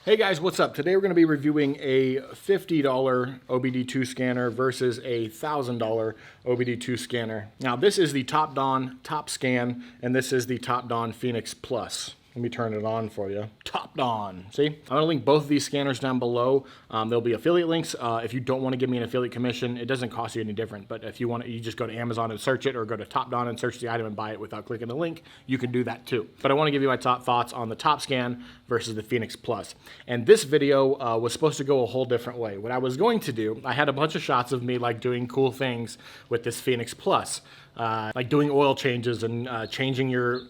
Hey guys, what's up? Today we're going to be reviewing a $50 OBD2 scanner versus a $1,000 OBD2 scanner. Now this is the Topdon Topscan and this is the Topdon Phoenix Plus. Let me turn it on for you. Topdon. See? I'm going to link both of these scanners down below. There'll be affiliate links. If you don't want to give me an affiliate commission, it doesn't cost you any different. But if you want to, you just go to Amazon and search it, or go to Topdon and search the item and buy it without clicking the link. You can do that too. But I want to give you my top thoughts on the Topscan versus the Phoenix Plus. And this video was supposed to go a whole different way. What I was going to do, I had a bunch of shots of me like doing cool things with this Phoenix Plus, like doing oil changes and changing your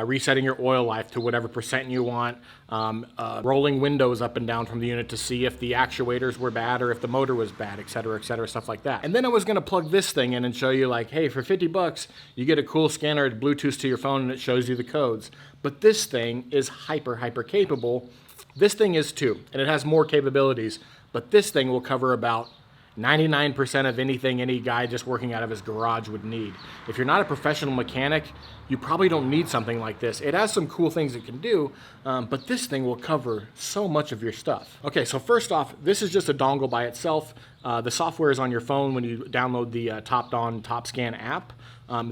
resetting your oil life to whatever percent you want, rolling windows up and down from the unit to see if the actuators were bad or if the motor was bad, et cetera, stuff like that. And then I was gonna plug this thing in and show you like, hey, for 50 bucks, you get a cool scanner, it Bluetooths to your phone and it shows you the codes. But this thing is hyper capable. This thing is too, and it has more capabilities, but this thing will cover about 99% of anything any guy just working out of his garage would need. If you're not a professional mechanic, you probably don't need something like this. It has some cool things it can do, but this thing will cover so much of your stuff. Okay, so first off, this is just a dongle by itself. The software is on your phone when you download the Topdon Topscan app.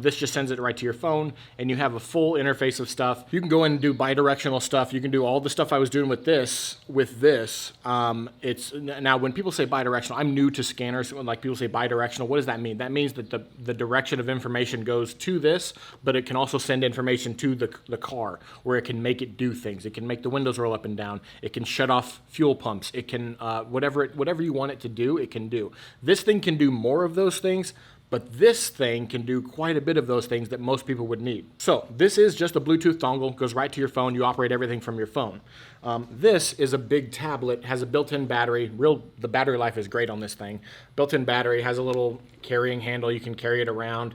This just sends it right to your phone, and you have a full interface of stuff. You can go in and do bi-directional stuff. You can do all the stuff I was doing with this. It's now when people say bi-directional, I'm new to scanners. When like people say bi-directional, what does that mean? That means that the direction of information goes to this, but it can also send information to the car, where it can make it do things. It can make the windows roll up and down. It can shut off fuel pumps. It can whatever you want it to do, it can do. This thing can do more of those things, but this thing can do quite a bit of those things that most people would need. So this is just a Bluetooth dongle, goes right to your phone. You operate everything from your phone. This is a big tablet, has a built-in battery. The battery life is great on this thing. Built-in battery, has a little carrying handle. You can carry it around.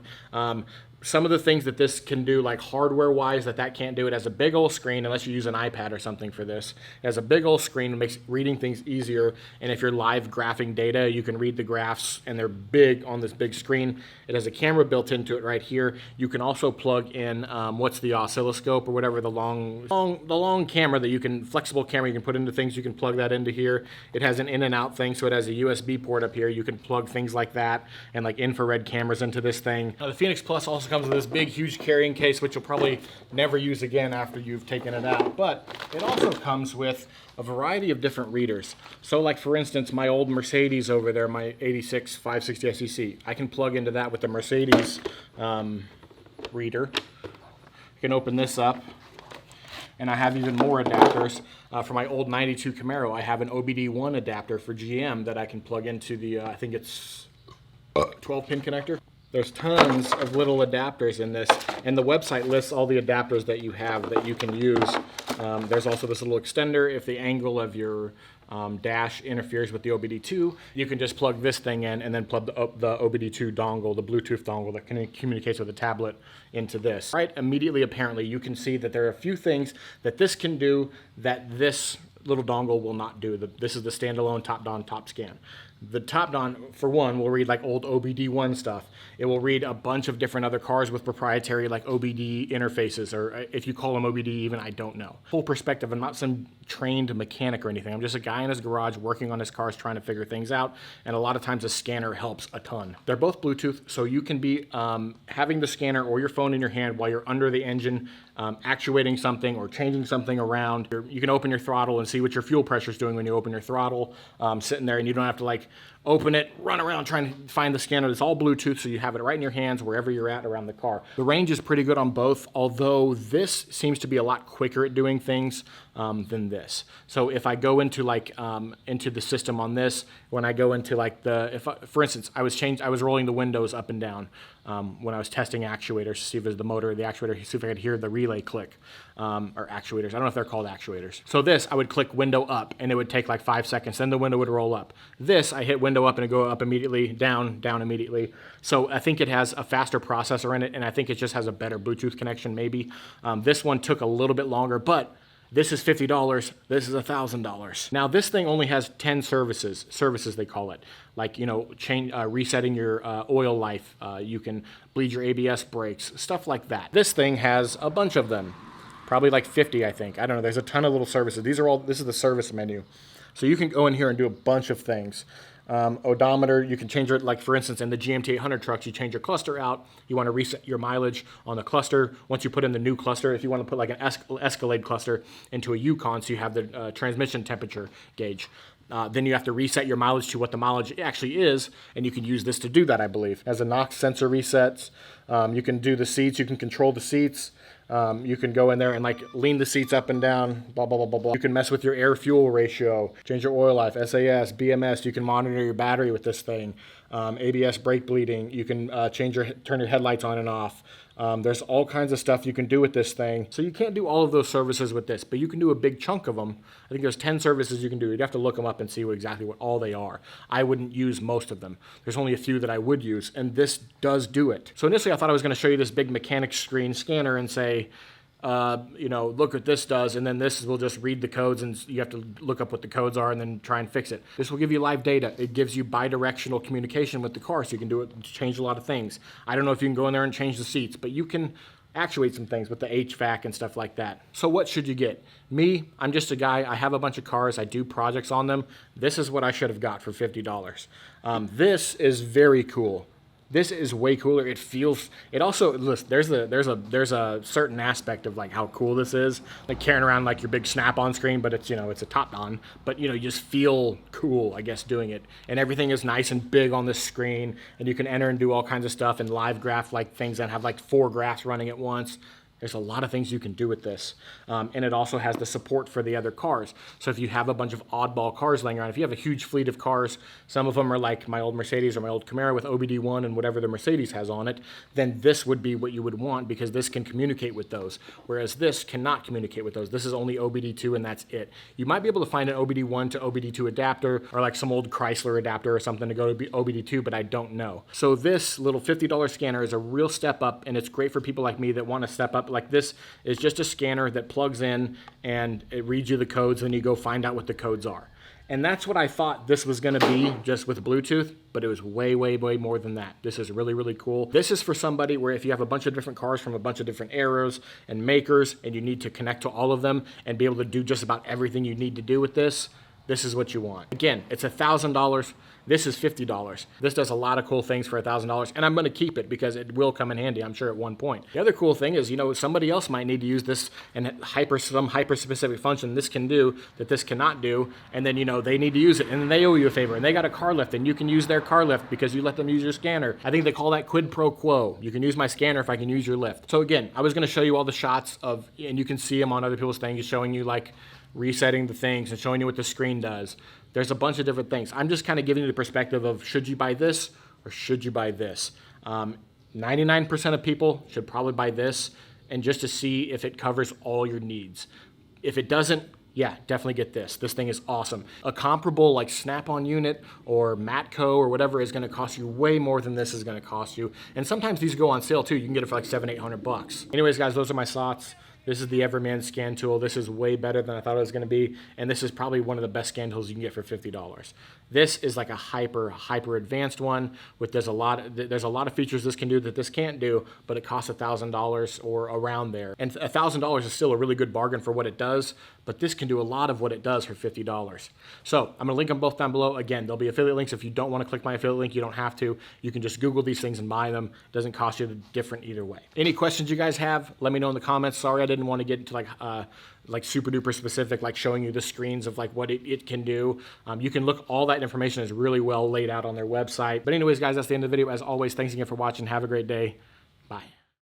Some of the things that this can do, like hardware-wise, that can't do, it has a big old screen, unless you use an iPad or something for this. It has a big old screen, it makes reading things easier, and if you're live graphing data, you can read the graphs, and they're big on this big screen. It has a camera built into it right here. You can also plug in, what's the oscilloscope, or whatever, the long camera that you can, flexible camera you can put into things, you can plug that into here. It has an in and out thing, so it has a USB port up here. You can plug things like that, and like infrared cameras into this thing. The Phoenix Plus also comes with this big, huge carrying case, which you'll probably never use again after you've taken it out. But it also comes with a variety of different readers. So like for instance, my old Mercedes over there, my 86 560 SEC, I can plug into that with the Mercedes reader. You can open this up, and I have even more adapters. For my old 92 Camaro, I have an OBD1 adapter for GM that I can plug into the, I think it's 12-pin connector. There's tons of little adapters in this, and the website lists all the adapters that you have that you can use. There's also this little extender. If the angle of your dash interferes with the OBD2, you can just plug this thing in and then plug the OBD2 dongle, the Bluetooth dongle that communicates with the tablet, into this. Right, immediately, apparently, you can see that there are a few things that this can do that this little dongle will not do. This is the standalone Topdon Topscan. The Topdon, for one, will read like old OBD1 stuff. It will read a bunch of different other cars with proprietary like OBD interfaces, or if you call them OBD even, I don't know. Full perspective, I'm not some trained mechanic or anything. I'm just a guy in his garage working on his cars trying to figure things out, and a lot of times a scanner helps a ton. They're both Bluetooth, so you can be having the scanner or your phone in your hand while you're under the engine, actuating something or changing something around. You can open your throttle and see what your fuel pressure is doing when you open your throttle, sitting there, and you don't have to like open it, run around trying to find the scanner. It's all Bluetooth, so you have it right in your hands wherever you're at around the car. The range is pretty good on both, although this seems to be a lot quicker at doing things than this. So if I go into like into the system on this, when I go into like for instance, I was rolling the windows up and down when I was testing actuators to see if it was the motor or the actuator, see if I could hear the relay click, or actuators. I don't know if they're called actuators. So this, I would click window up and it would take like 5 seconds, then the window would roll up. This, I hit window up and it go up immediately, down immediately. So I think it has a faster processor in it, and I think it just has a better Bluetooth connection maybe. This one took a little bit longer, but this is $50, this is $1,000. Now this thing only has 10 services they call it. Like, you know, resetting your oil life, you can bleed your ABS brakes, stuff like that. This thing has a bunch of them. probably like 50, I think. I don't know. There's a ton of little services. This is the service menu. So you can go in here and do a bunch of things. Odometer, you can change it, like for instance, in the GMT 800 trucks, you change your cluster out. You want to reset your mileage on the cluster. Once you put in the new cluster, if you want to put like an Escalade cluster into a Yukon, so you have the transmission temperature gauge. Then you have to reset your mileage to what the mileage actually is, and you can use this to do that, I believe. As a NOx sensor resets, you can do the seats, you can control the seats. You can go in there and like lean the seats up and down, blah, blah, blah, blah, blah. You can mess with your air-fuel ratio, change your oil life, SAS, BMS. You can monitor your battery with this thing. ABS brake bleeding. You can turn your headlights on and off. There's all kinds of stuff you can do with this thing. So you can't do all of those services with this, but you can do a big chunk of them. I think there's 10 services you can do. You'd have to look them up and see exactly what all they are. I wouldn't use most of them. There's only a few that I would use, and this does do it. So initially I thought I was going to show you this big mechanics screen scanner and say, look what this does, and then this will just read the codes, and you have to look up what the codes are and then try and fix it. This will give you live data. It gives you bi-directional communication with the car, so you can do it to change a lot of things. I don't know if you can go in there and change the seats, but you can actuate some things with the HVAC and stuff like that. So what should you get? Me, I'm just a guy. I have a bunch of cars. I do projects on them. This is what I should have got for $50. This is very cool. This is way cooler. It also, listen, there's a certain aspect of like how cool this is. Like carrying around like your big Snap-on screen, but it's, it's a Topdon. But you just feel cool, I guess, doing it. And everything is nice and big on this screen. And you can enter and do all kinds of stuff and live graph like things that have like 4 graphs running at once. There's a lot of things you can do with this. And it also has the support for the other cars. So if you have a bunch of oddball cars laying around, if you have a huge fleet of cars, some of them are like my old Mercedes or my old Camaro with OBD1 and whatever the Mercedes has on it, then this would be what you would want because this can communicate with those. Whereas this cannot communicate with those. This is only OBD2 and that's it. You might be able to find an OBD1 to OBD2 adapter or like some old Chrysler adapter or something to go to OBD2, but I don't know. So this little $50 scanner is a real step up, and it's great for people like me that want to step up. Like this is just a scanner that plugs in and it reads you the codes, and you go find out what the codes are. And that's what I thought this was going to be just with Bluetooth, but it was way, way, way more than that. This is really, really cool. This is for somebody where if you have a bunch of different cars from a bunch of different eras and makers, and you need to connect to all of them and be able to do just about everything you need to do with this, this is what you want. Again, it's $1,000. This is $50. This does a lot of cool things for $1,000, and I'm going to keep it because it will come in handy, I'm sure, at one point. The other cool thing is, somebody else might need to use this and some hyper-specific function this can do that this cannot do, and then, they need to use it, and then they owe you a favor, and they got a car lift, and you can use their car lift because you let them use your scanner. I think they call that quid pro quo. You can use my scanner if I can use your lift. So again, I was going to show you all the shots of, and you can see them on other people's things, showing you like resetting the things and showing you what the screen does. There's a bunch of different things. I'm just kind of giving you the perspective of should you buy this or should you buy this. 99% of people should probably buy this, and just to see if it covers all your needs. If it doesn't, yeah, definitely get this. This thing is awesome. A comparable like Snap-on unit or Matco or whatever is going to cost you way more than this is going to cost you. And sometimes these go on sale too. You can get it for like $700-800. Anyways, guys, those are my thoughts. This is the Everman scan tool. This is way better than I thought it was going to be, and this is probably one of the best scan tools you can get for $50. This is like a hyper advanced one with there's a lot of features this can do that this can't do, but it costs $1,000 or around there. And $1,000 is still a really good bargain for what it does, but this can do a lot of what it does for $50. So I'm going to link them both down below. Again, there'll be affiliate links. If you don't want to click my affiliate link, you don't have to. You can just Google these things and buy them. It doesn't cost you different either way. Any questions you guys have, let me know in the comments. Sorry I didn't want to get into like super duper specific, like showing you the screens of like what it can do. You can look, all that information is really well laid out on their website. But anyways, guys, that's the end of the video. As always, thanks again for watching. Have a great day. Bye.